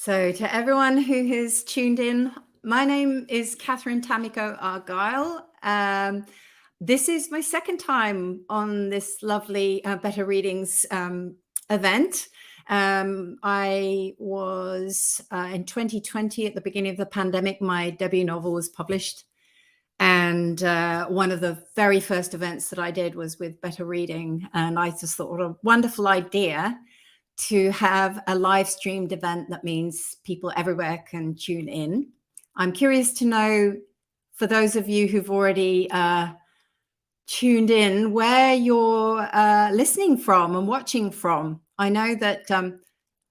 So, to everyone who has tuned in, my name is Katherine Tamiko Arguile. This is my second time on this lovely Better Readings event. I was in 2020 at the beginning of the pandemic, my debut novel was published. And one of the very first events that I did was with Better Reading. And I just thought, what a wonderful idea to have a live streamed event that means people everywhere can tune in. I'm curious to know, for those of you who've already tuned in, where you're listening from and watching from. I know that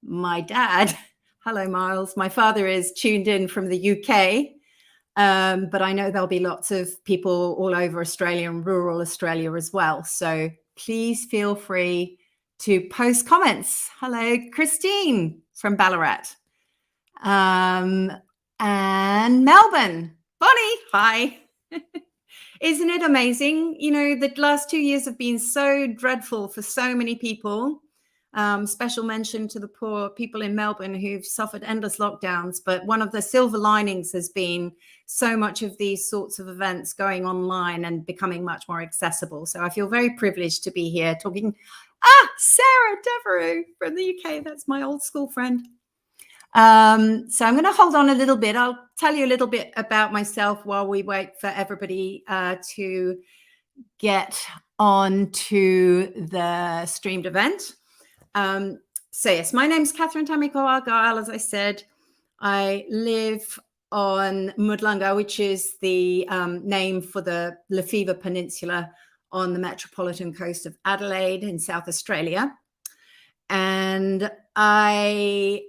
my dad, hello Miles, my father is tuned in from the UK, but I know there'll be lots of people all over Australia and rural Australia as well. So please feel free to post comments. Hello, Christine from Ballarat. And Melbourne. Bonnie, hi. Isn't it amazing? You know, the last 2 years have been so dreadful for so many people. Special mention to the poor people in Melbourne who've suffered endless lockdowns. But one of the silver linings has been so much of these sorts of events going online and becoming much more accessible. So I feel very privileged to be here talking. Sarah Devereux from the UK. That's my old school friend. So I'm going to hold on a little bit. I'll tell you a little bit about myself while we wait for everybody to get on to the streamed event. So yes, my name's Katherine Tamiko Arguile. As I said, I live on Mudlunga, which is the name for the Lefevre Peninsula on the metropolitan coast of Adelaide in South Australia. And I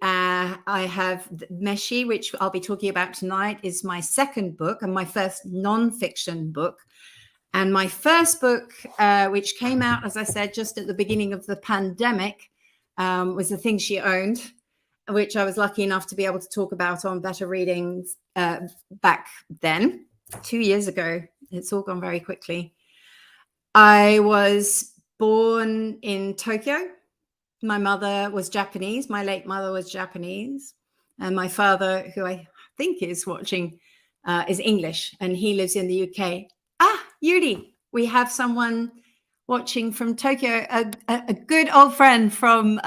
have Meshi, which I'll be talking about tonight, is my second book and my first non-fiction book. And my first book, which came out, as I said, just at the beginning of the pandemic, was The Things She Owned, which I was lucky enough to be able to talk about on Better Readings back then, 2 years ago. It's all gone very quickly. I was born in Tokyo. My mother was Japanese. My late mother was Japanese. And my father, who I think is watching, is English, and he lives in the UK. Yuri, we have someone watching from Tokyo, a good old friend from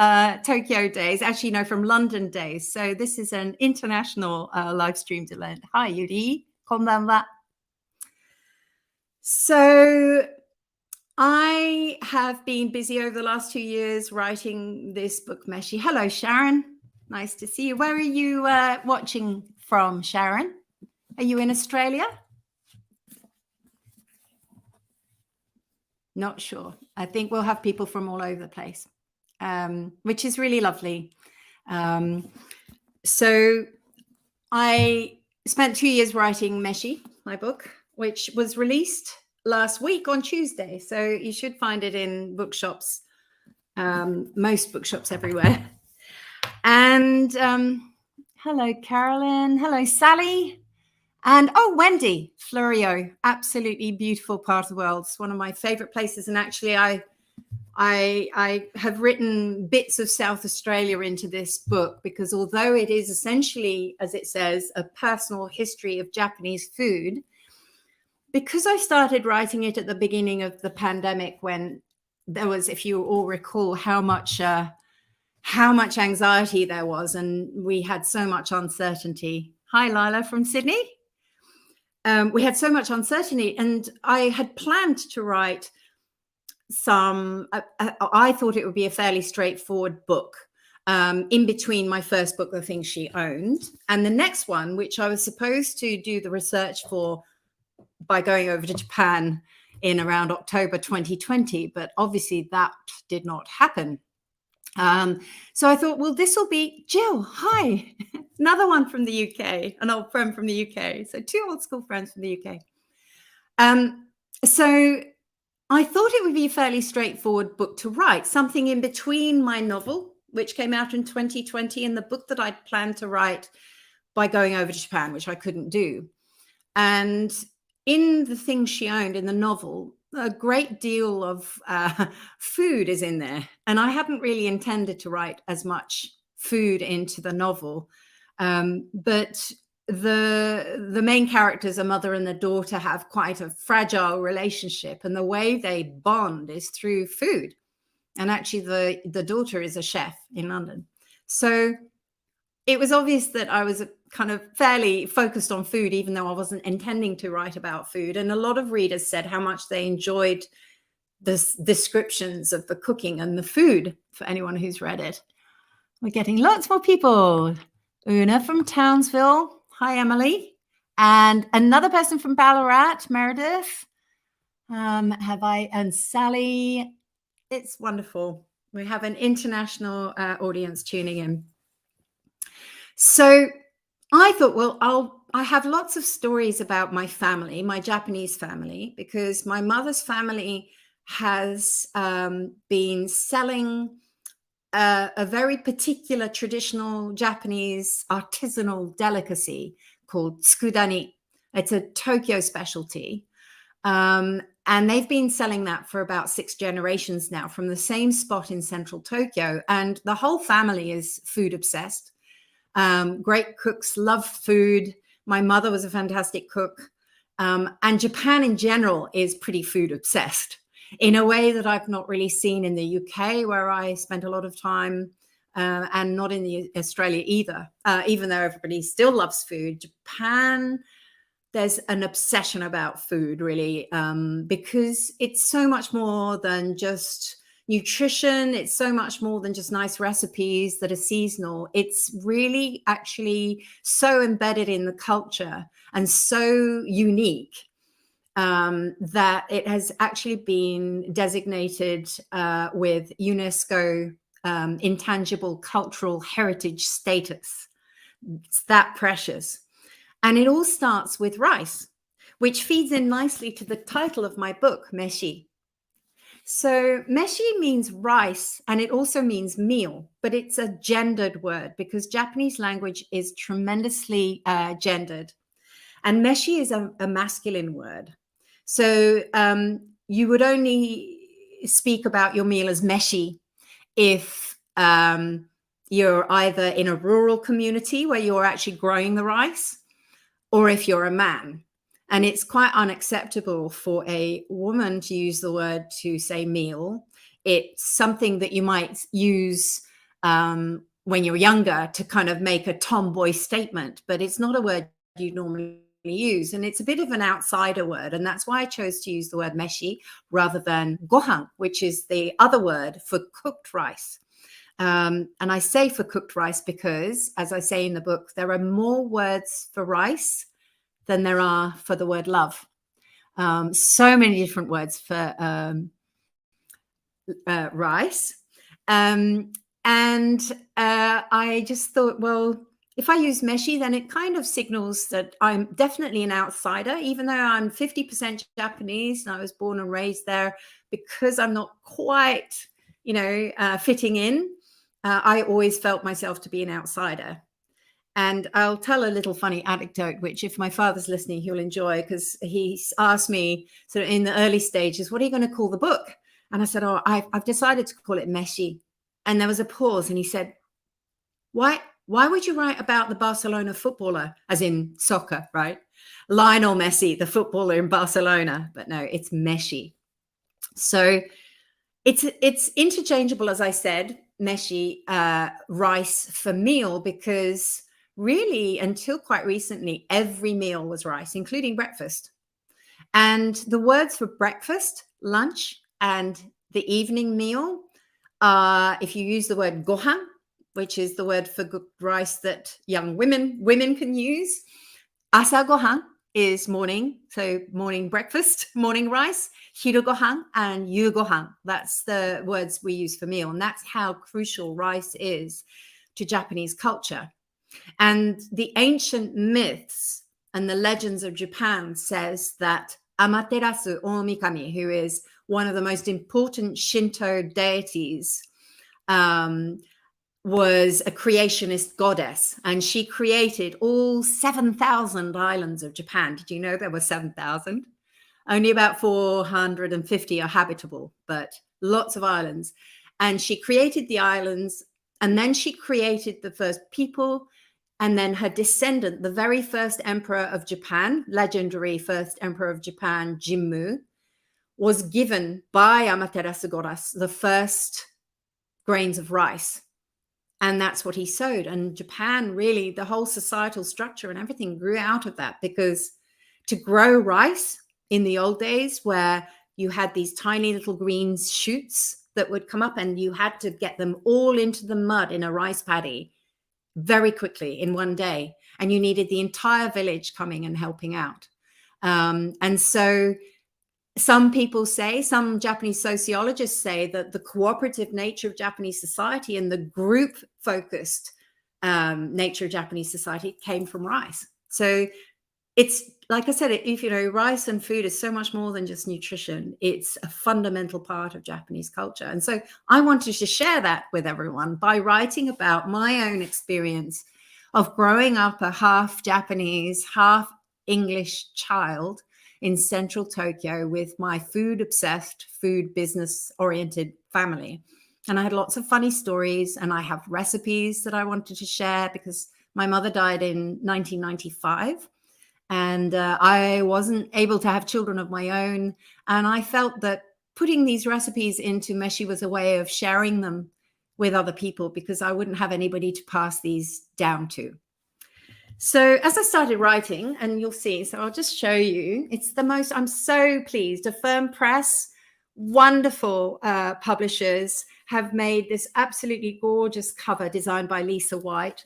Tokyo days, actually, no, from London days. So this is an international live streamed event. Hi, Yuri. Konbanwa. So I have been busy over the last 2 years writing this book, Meshi. Hello, Sharon. Nice to see you. Where are you watching from, Sharon? Are you in Australia? Not sure. I think we'll have people from all over the place, which is really lovely. So I spent 2 years writing Meshi, my book, which was released last week on Tuesday. So you should find it in bookshops, most bookshops everywhere. And hello, Carolyn. Hello, Sally. And Wendy Florio, absolutely beautiful part of the world. It's one of my favorite places. And actually, I have written bits of South Australia into this book because although it is essentially, as it says, a personal history of Japanese food, because I started writing it at the beginning of the pandemic when there was, if you all recall, how much anxiety there was, and we had so much uncertainty. Hi, Lila from Sydney. We had so much uncertainty, and I had planned to write I thought it would be a fairly straightforward book in between my first book, The Things She Owned, and the next one, which I was supposed to do the research for by going over to Japan in around October 2020, but obviously that did not happen. So I thought, well, this will be Jill. Hi, another one from the UK, an old friend from the UK. So 2 old school friends from the UK. So I thought it would be a fairly straightforward book to write, something in between my novel, which came out in 2020, and the book that I'd planned to write by going over to Japan, which I couldn't do. And in The Things She Owned, in the novel, a great deal of food is in there. And I hadn't really intended to write as much food into the novel. But the main characters, a mother and a daughter, have quite a fragile relationship, and the way they bond is through food. And actually, the daughter is a chef in London. So it was obvious that I was kind of fairly focused on food, even though I wasn't intending to write about food. And a lot of readers said how much they enjoyed the descriptions of the cooking and the food, for anyone who's read it. We're getting lots more people. Una from Townsville. Hi, Emily. And another person from Ballarat, Meredith. And Sally. It's wonderful. We have an international audience tuning in. So I thought, well, I have lots of stories about my family, my Japanese family, because my mother's family has been selling a very particular traditional Japanese artisanal delicacy called tsukudani. It's a Tokyo specialty. And they've been selling that for about 6 generations now from the same spot in central Tokyo. And the whole family is food obsessed. Great cooks, love food. My mother was a fantastic cook. And Japan in general is pretty food obsessed in a way that I've not really seen in the UK, where I spent a lot of time, and not in Australia either, even though everybody still loves food. Japan, there's an obsession about food, really, because it's so much more than just nutrition. It's so much more than just nice recipes that are seasonal. It's really actually so embedded in the culture and so unique that it has actually been designated with UNESCO intangible cultural heritage status. It's that precious. And it all starts with rice, which feeds in nicely to the title of my book, Meshi. So Meshi means rice, and it also means meal, but it's a gendered word because Japanese language is tremendously gendered. And Meshi is a masculine word. So you would only speak about your meal as Meshi if you're either in a rural community where you're actually growing the rice, or if you're a man. And it's quite unacceptable for a woman to use the word to say meal. It's something that you might use when you're younger to kind of make a tomboy statement, but it's not a word you normally use. And it's a bit of an outsider word. And that's why I chose to use the word meshi rather than gohan, which is the other word for cooked rice. And I say for cooked rice because, as I say in the book, there are more words for rice than there are for the word love. So many different words for rice. And I just thought, well, if I use meshi, then it kind of signals that I'm definitely an outsider, even though I'm 50% Japanese and I was born and raised there. Because I'm not quite, fitting in, I always felt myself to be an outsider. And I'll tell a little funny anecdote, which if my father's listening, he'll enjoy, because he asked me sort of in the early stages, what are you going to call the book? And I said, I've decided to call it Meshi. And there was a pause and he said, why would you write about the Barcelona footballer, as in soccer, right? Lionel Messi, the footballer in Barcelona. But no, it's Meshi. So it's interchangeable, as I said, Meshi, rice for meal, because really, until quite recently, every meal was rice, including breakfast. And the words for breakfast, lunch, and the evening meal are, if you use the word gohan, which is the word for rice that young women can use. Asa gohan is morning, so morning breakfast, morning rice. Hiru gohan and yu gohan. That's the words we use for meal. And that's how crucial rice is to Japanese culture. And the ancient myths and the legends of Japan says that Amaterasu Omikami, who is one of the most important Shinto deities, was a creationist goddess, and she created all 7,000 islands of Japan. Did you know there were 7,000? Only about 450 are habitable, but lots of islands. And she created the islands, and then she created the first people And then her descendant, the very first emperor of Japan, legendary first emperor of Japan, Jimmu, was given by Amaterasu goddess the first grains of rice. And that's what he sowed. And Japan, really, the whole societal structure and everything grew out of that, because to grow rice in the old days, where you had these tiny little green shoots that would come up and you had to get them all into the mud in a rice paddy very quickly in one day. And you needed the entire village coming and helping out. And so some people say, some Japanese sociologists say, that the cooperative nature of Japanese society and the group-focused nature of Japanese society came from rice. So it's, like I said, if you know, rice and food is so much more than just nutrition. It's a fundamental part of Japanese culture. And so I wanted to share that with everyone by writing about my own experience of growing up a half Japanese, half English child in central Tokyo with my food-obsessed, food business-oriented family. And I had lots of funny stories, and I have recipes that I wanted to share because my mother died in 1995, and I wasn't able to have children of my own. And I felt that putting these recipes into Meshi was a way of sharing them with other people, because I wouldn't have anybody to pass these down to. So as I started writing, and you'll see, so I'll just show you, it's the most, I'm so pleased. Affirm Press, wonderful publishers, have made this absolutely gorgeous cover designed by Lisa White.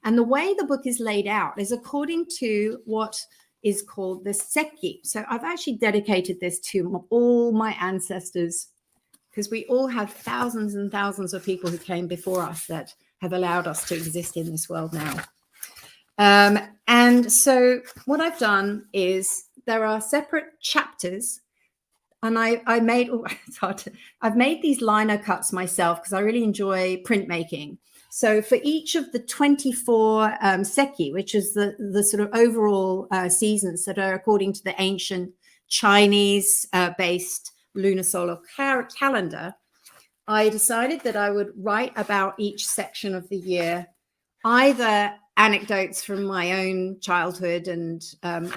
And the way the book is laid out is according to what is called the Seki. So I've actually dedicated this to all my ancestors, because we all have thousands and thousands of people who came before us that have allowed us to exist in this world now. And so what I've done is there are separate chapters, and I've made these lino cuts myself because I really enjoy printmaking. So for each of the 24 Seki, which is the sort of overall seasons that are according to the ancient Chinese based lunar solar calendar, I decided that I would write about each section of the year, either anecdotes from my own childhood and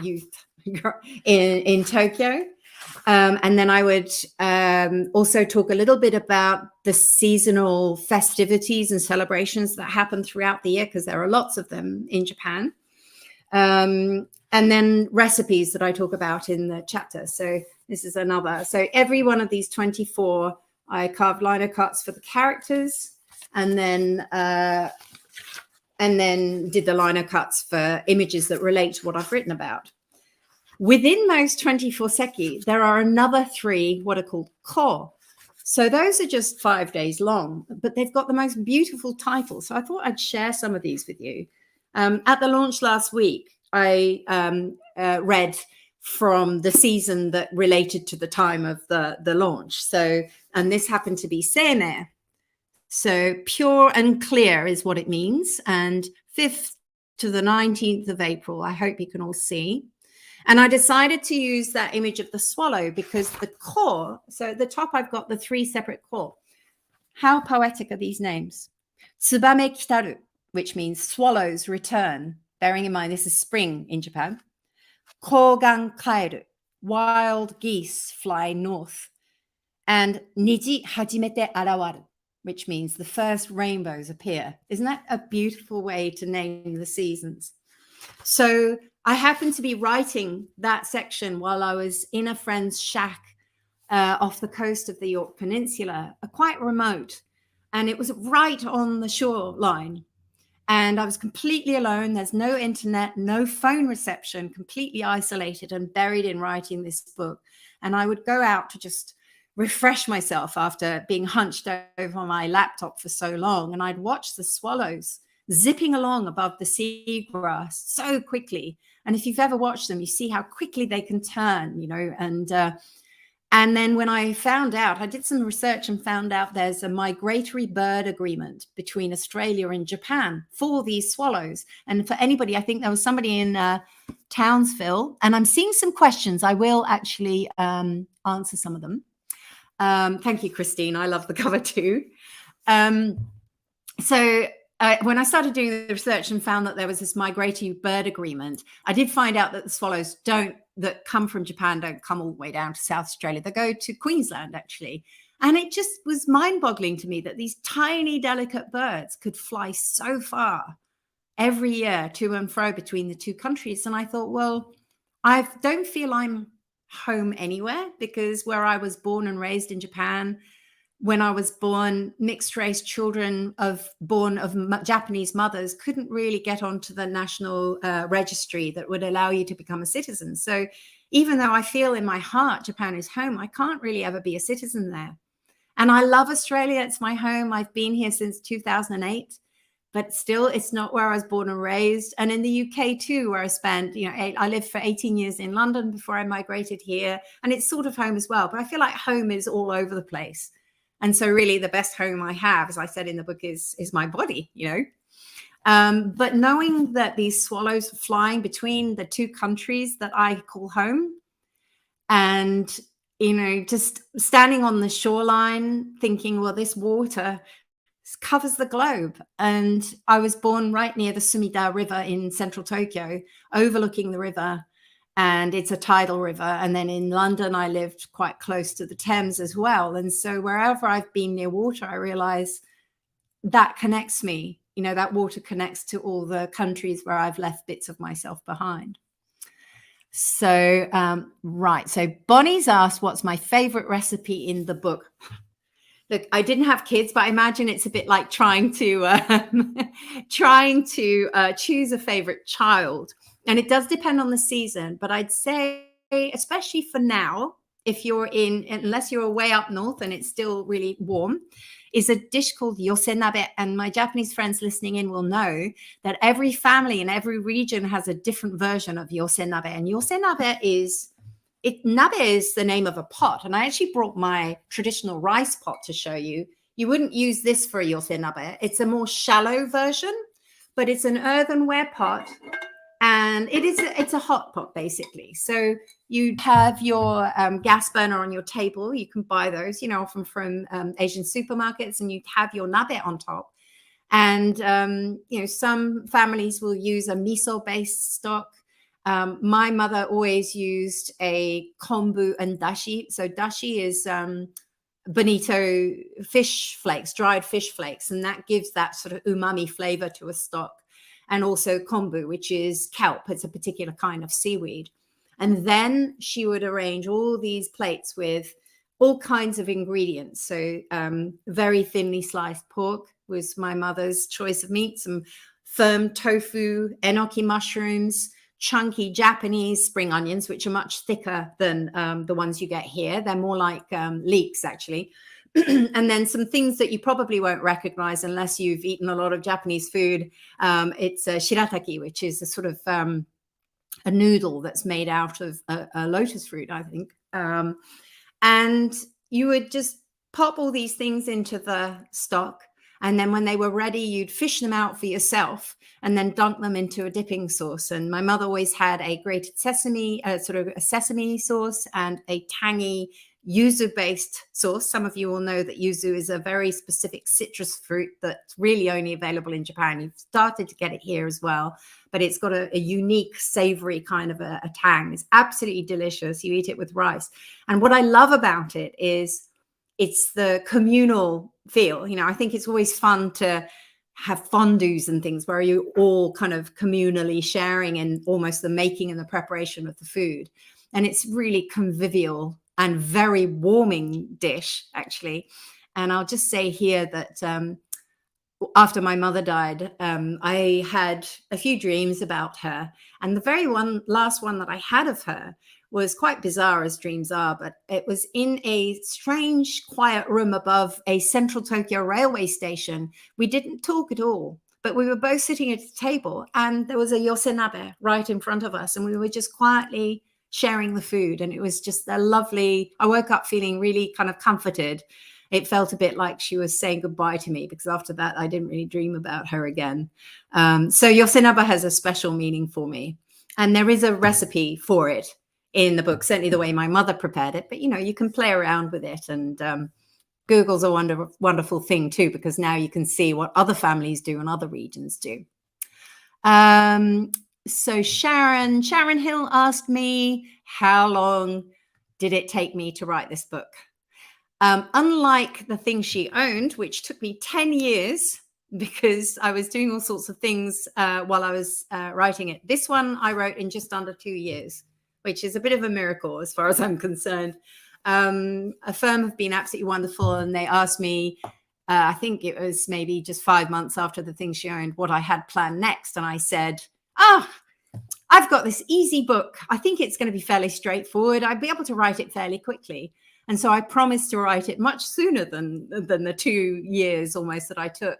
youth in Tokyo. And then I would also talk a little bit about the seasonal festivities and celebrations that happen throughout the year, because there are lots of them in Japan. And then recipes that I talk about in the chapter. So this is another. So every one of these 24, I carved lino cuts for the characters, and then did the lino cuts for images that relate to what I've written about. Within those 24 Seki, there are another 3 what are called ko. So those are just 5 days long, but they've got the most beautiful titles. So I thought I'd share some of these with you. At the launch last week, I read from the season that related to the time of the launch. So, and this happened to be Seimei. So pure and clear is what it means. And 5th to the 19th of April, I hope you can all see. And I decided to use that image of the swallow because the core, so at the top, I've got the 3 separate core. How poetic are these names? Tsubame kitaru, which means swallows return. Bearing in mind, this is spring in Japan. Kogan kaeru, wild geese fly north. And niji hajimete arawaru, which means the first rainbows appear. Isn't that a beautiful way to name the seasons? So I happened to be writing that section while I was in a friend's shack off the coast of the York Peninsula, quite remote. And it was right on the shoreline. And I was completely alone. There's no internet, no phone reception, completely isolated and buried in writing this book. And I would go out to just refresh myself after being hunched over my laptop for so long. And I'd watch the swallows zipping along above the seagrass so quickly. And if you've ever watched them, you see how quickly they can turn, you know. And then when I found out, I did some research and found out there's a migratory bird agreement between Australia and Japan for these swallows. And for anybody, I think there was somebody in Townsville, and I'm seeing some questions. I will actually answer some of them. Thank you, Christine. I love the cover too. So when I started doing the research and found that there was this migratory bird agreement, I did find out that the swallows that come from Japan don't come all the way down to South Australia. They go to Queensland, actually. And it just was mind-boggling to me that these tiny, delicate birds could fly so far every year to and fro between the two countries. And I thought, well, I don't feel I'm home anywhere, because where I was born and raised in Japan, when I was born, mixed race children born of Japanese mothers couldn't really get onto the national registry that would allow you to become a citizen. So even though I feel in my heart Japan is home, I can't really ever be a citizen there. And I love Australia. It's my home. I've been here since 2008, but still it's not where I was born and raised. And in the UK too, where I spent, I lived for 18 years in London before I migrated here, and it's sort of home as well. But I feel like home is all over the place. And so really the best home I have, as I said in the book, is my body, But knowing that these swallows are flying between the two countries that I call home, and just standing on the shoreline thinking, well, this water covers the globe. And I was born right near the Sumida River in central Tokyo, overlooking the river. And it's a tidal river. And then in London, I lived quite close to the Thames as well. And so wherever I've been near water, I realize that connects me. That water connects to all the countries where I've left bits of myself behind. So, right. So Bonnie's asked, what's my favorite recipe in the book? Look, I didn't have kids, but I imagine it's a bit like trying to choose a favorite child. And it does depend on the season, but I'd say, especially for now, unless you're way up north and it's still really warm, is a dish called Nabe. And my Japanese friends listening in will know that every family in every region has a different version of Nabe. And Nabe is the name of a pot. And I actually brought my traditional rice pot to show you. You wouldn't use this for a Nabe. It's a more shallow version, but it's an earthenware pot. And it's a hot pot, basically. So you have your gas burner on your table. You can buy those, often from Asian supermarkets, and you have your nabe on top. And, some families will use a miso-based stock. My mother always used a kombu and dashi. So dashi is bonito fish flakes, dried fish flakes, and that gives that sort of umami flavor to a stock. And also kombu, which is kelp. It's a particular kind of seaweed. And then she would arrange all these plates with all kinds of ingredients. So very thinly sliced pork was my mother's choice of meat, some firm tofu, enoki mushrooms, chunky Japanese spring onions, which are much thicker than the ones you get here. They're more like leeks, actually. And then some things that you probably won't recognize unless you've eaten a lot of Japanese food. It's shirataki, which is a sort of a noodle that's made out of a lotus fruit, I think. And you would just pop all these things into the stock. And then when they were ready, you'd fish them out for yourself and then dunk them into a dipping sauce. And my mother always had a grated sesame, sort of a sesame sauce, and a tangy yuzu-based sauce. Some of you will know that yuzu is a very specific citrus fruit that's really only available in Japan. You've started to get it here as well, but it's got a unique savory kind of a tang. It's absolutely delicious. You eat it with rice. And what I love about it is it's the communal feel. I think it's always fun to have fondues and things where you all kind of communally sharing in almost the making and the preparation of the food. And it's really convivial and very warming dish, actually. And I'll just say here that after my mother died, I had a few dreams about her. And the very last one that I had of her was quite bizarre, as dreams are, but it was in a strange, quiet room above a central Tokyo railway station. We didn't talk at all, but we were both sitting at a table, and there was a nabe right in front of us, and we were just quietly sharing the food. And it was just a lovely, I woke up feeling really kind of comforted. It felt a bit like she was saying goodbye to me, because after that, I didn't really dream about her again. So nabe has a special meaning for me. And there is a recipe for it in the book, certainly the way my mother prepared it. But, you can play around with it and Google's a wonderful thing too, because now you can see what other families do and other regions do. So Sharon Hill asked me, how long did it take me to write this book? Unlike the thing she owned, which took me 10 years because I was doing all sorts of things while I was writing it. This one I wrote in just under 2 years, which is a bit of a miracle as far as I'm concerned. A firm have been absolutely wonderful, and they asked me, I think it was maybe just 5 months after the thing she owned, what I had planned next. And I said, I've got this easy book. I think it's going to be fairly straightforward. I'd be able to write it fairly quickly. And so I promised to write it much sooner than the 2 years almost that I took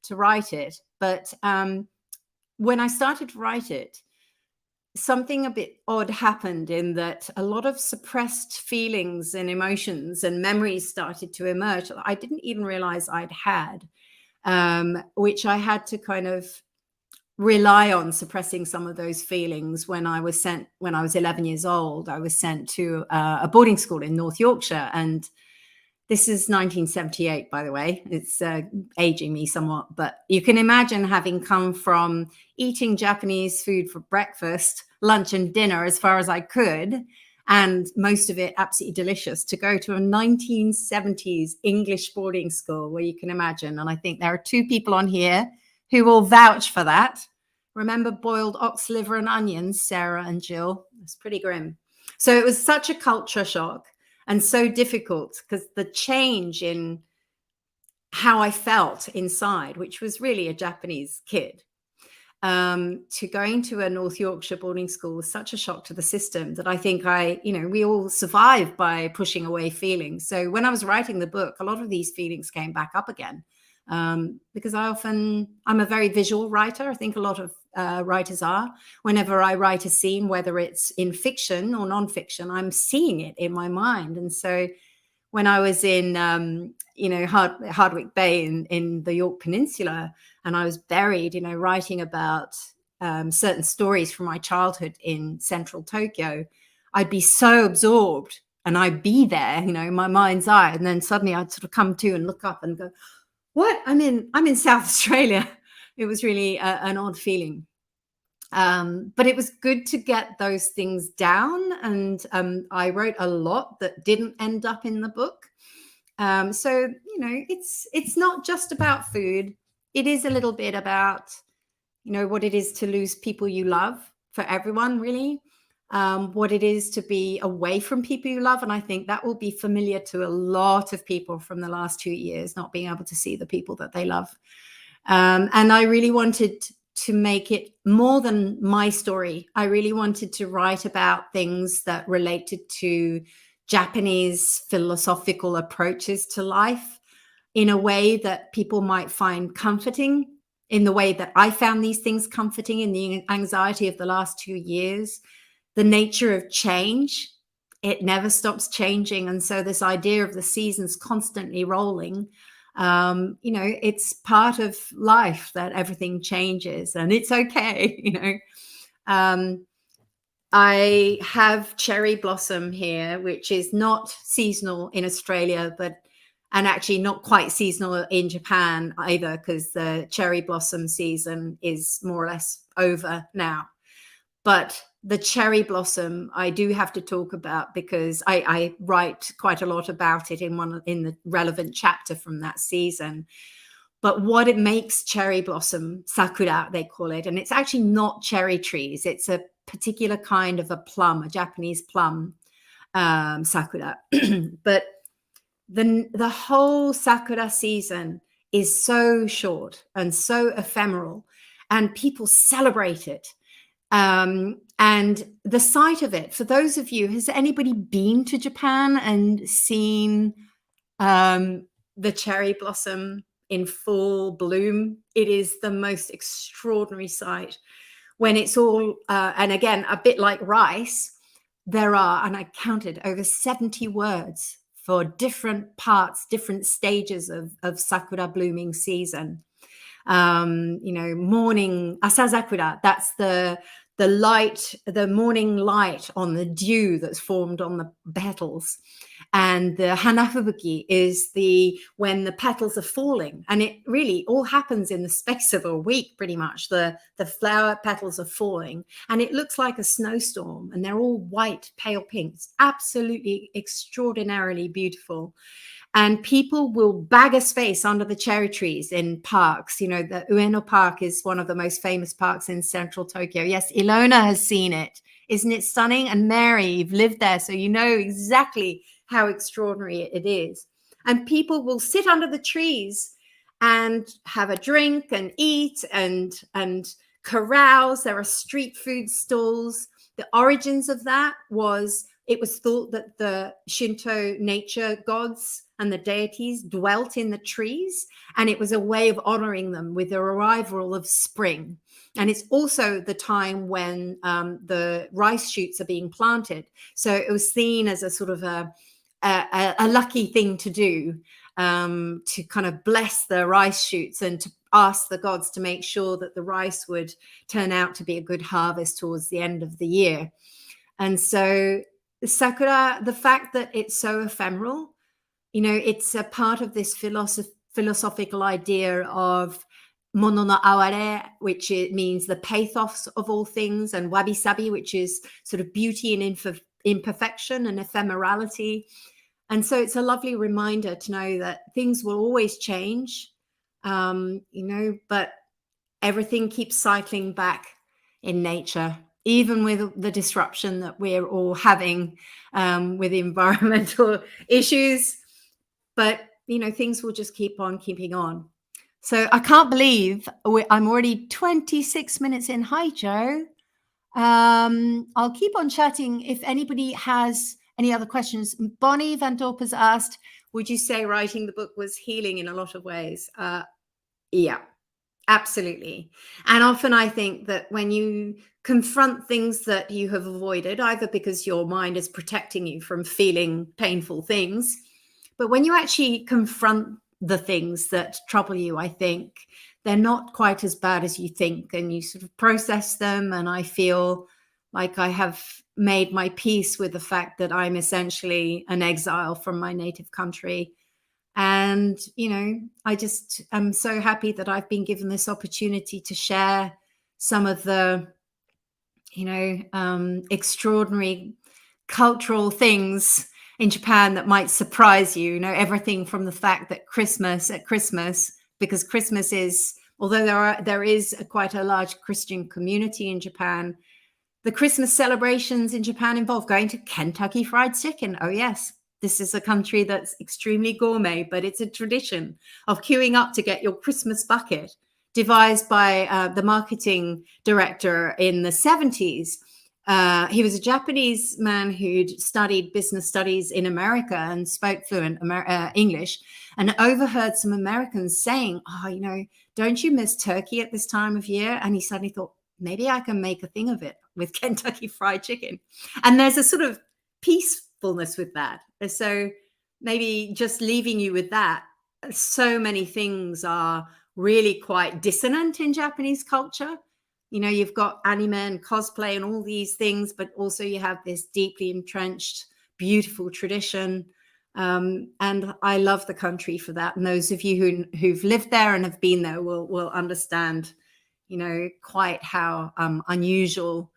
to write it. But when I started to write it, something a bit odd happened in that a lot of suppressed feelings and emotions and memories started to emerge that I didn't even realize I'd had, which I had to kind of rely on suppressing some of those feelings. When I was 11 years old, I was sent to a boarding school in North Yorkshire. And this is 1978, by the way. It's aging me somewhat, but you can imagine having come from eating Japanese food for breakfast, lunch and dinner as far as I could, and most of it absolutely delicious, to go to a 1970s English boarding school, where you can imagine. And I think there are 2 people on here who will vouch for that. Remember boiled ox liver and onions, Sarah and Jill? It's pretty grim. So it was such a culture shock and so difficult, because the change in how I felt inside, which was really a Japanese kid, to going to a North Yorkshire boarding school was such a shock to the system that I think we all survive by pushing away feelings. So when I was writing the book, a lot of these feelings came back up again. Because I'm a very visual writer. I think a lot of writers are. Whenever I write a scene, whether it's in fiction or nonfiction, I'm seeing it in my mind. And so when I was in, Hardwick Bay in the York Peninsula, and I was buried, writing about certain stories from my childhood in central Tokyo, I'd be so absorbed and I'd be there, in my mind's eye. And then suddenly I'd sort of come to and look up and go, what? I'm in South Australia. It was really an odd feeling. But it was good to get those things down. And I wrote a lot that didn't end up in the book. So, it's not just about food. It is a little bit about, what it is to lose people you love, for everyone, really. What it is to be away from people you love. And I think that will be familiar to a lot of people from the last 2 years, not being able to see the people that they love. And I really wanted to make it more than my story. I really wanted to write about things that related to Japanese philosophical approaches to life in a way that people might find comforting, in the way that I found these things comforting in the anxiety of the last 2 years. The nature of change, it never stops changing. And so this idea of the seasons constantly rolling, it's part of life that everything changes, and it's okay. I have cherry blossom here, which is not seasonal in Australia, and actually not quite seasonal in Japan either, because the cherry blossom season is more or less over now. But the cherry blossom, I do have to talk about, because I write quite a lot about it in the relevant chapter from that season. But what it makes cherry blossom, Sakura, they call it, and it's actually not cherry trees. It's a particular kind of a plum, a Japanese plum, Sakura. But the whole Sakura season is so short and so ephemeral, and people celebrate it. And the sight of it, for those of you, has anybody been to Japan and seen the cherry blossom in full bloom? It is the most extraordinary sight when it's all, and again, a bit like rice, there are, and I counted, over 70 words for different parts, different stages of Sakura blooming season. Morning, asazakura, that's the light, the morning light on the dew that's formed on the petals. And the hanafubuki is when the petals are falling, and it really all happens in the space of a week, pretty much. The flower petals are falling, and it looks like a snowstorm, and they're all white, pale pink. It's absolutely extraordinarily beautiful. And people will bag a space under the cherry trees in parks. You know, the Ueno Park is one of the most famous parks in central Tokyo. Yes, Ilona has seen it. Isn't it stunning? And Mary, you've lived there, so you know exactly how extraordinary it is. And people will sit under the trees and have a drink and eat and carouse. There are street food stalls. The origins of that was, it was thought that the Shinto nature gods and the deities dwelt in the trees, and it was a way of honoring them with the arrival of spring. And it's also the time when the rice shoots are being planted. So it was seen as a sort of a lucky thing to do, to kind of bless the rice shoots and to ask the gods to make sure that the rice would turn out to be a good harvest towards the end of the year. And so Sakura, the fact that it's so ephemeral, you know, it's a part of this philosophical idea of mono no aware, which it means the pathos of all things, and wabi sabi, which is sort of beauty and imperfection and ephemerality. And so it's a lovely reminder to know that things will always change, you know, but everything keeps cycling back in nature, even with the disruption that we're all having with environmental issues. But, you know, things will just keep on keeping on. So I can't believe I'm already 26 minutes in. Hi, Joe. I'll keep on chatting if anybody has any other questions. Bonnie Van Dorp has asked, would you say writing the book was healing in a lot of ways? Yeah, absolutely. And often I think that when you confront things that you have avoided, either because your mind is protecting you from feeling painful things, but when you actually confront the things that trouble you, I think they're not quite as bad as you think, and you sort of process them. And I feel like I have made my peace with the fact that I'm essentially an exile from my native country. And, you know, I just am so happy that I've been given this opportunity to share some of the, you know, extraordinary cultural things in Japan that might surprise you. You know, everything from the fact that at Christmas, because Christmas is, although there is quite a large Christian community in Japan, the Christmas celebrations in Japan involve going to Kentucky Fried Chicken. Oh yes, this is a country that's extremely gourmet, but it's a tradition of queuing up to get your Christmas bucket, devised by the marketing director in the 70s. He was a Japanese man who'd studied business studies in America and spoke fluent English, and overheard some Americans saying, oh, you know, don't you miss turkey at this time of year? And he suddenly thought, maybe I can make a thing of it with Kentucky Fried Chicken. And there's a sort of peacefulness with that. So maybe just leaving you with that, so many things are really quite dissonant in Japanese culture. You know, you've got anime and cosplay and all these things, but also you have this deeply entrenched, beautiful tradition. And I love the country for that. And those of you who've lived there and have been there will understand, you know, quite how unusual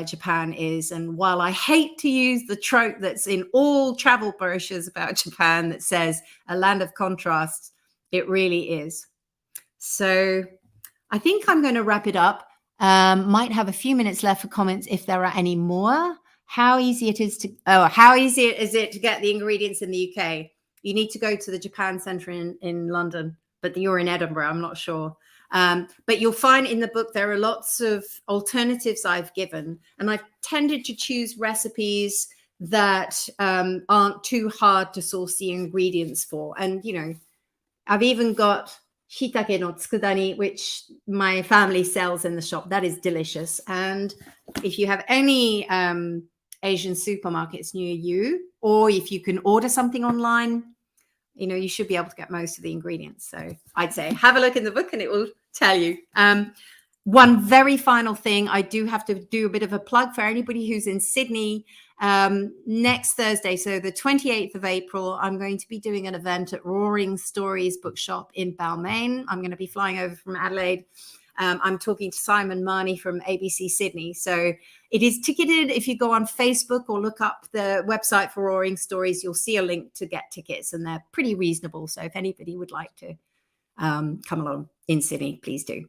Japan is. And while I hate to use the trope that's in all travel brochures about Japan that says a land of contrasts, it really is. So I think I'm going to wrap it up. Might have a few minutes left for comments if there are any more. How easy is it to get the ingredients in the UK? You need to go to the Japan Centre in London, but you're in Edinburgh, I'm not sure. But you'll find in the book there are lots of alternatives I've given, and I've tended to choose recipes that aren't too hard to source the ingredients for. And, you know, I've even got shiitake no tsukudani, which my family sells in the shop. That is delicious. And if you have any Asian supermarkets near you, or if you can order something online, you know, you should be able to get most of the ingredients. So I'd say have a look in the book and it will tell you. One very final thing, I do have to do a bit of a plug for anybody who's in Sydney Next Thursday, so the 28th of April, I'm going to be doing an event at Roaring Stories Bookshop in Balmain. I'm going to be flying over from Adelaide. I'm talking to Simon Marnie from ABC Sydney. So it is ticketed. If you go on Facebook or look up the website for Roaring Stories, you'll see a link to get tickets, and they're pretty reasonable. So if anybody would like to come along in Sydney, please do.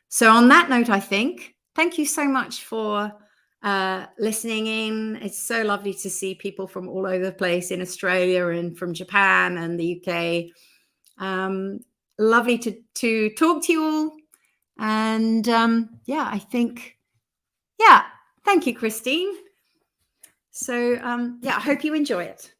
So on that note, I think, thank you so much for listening in. It's so lovely to see people from all over the place in Australia and from Japan and the UK. Lovely to talk to you all. And yeah, I think, yeah, thank you, Christine. So yeah, I hope you enjoy it.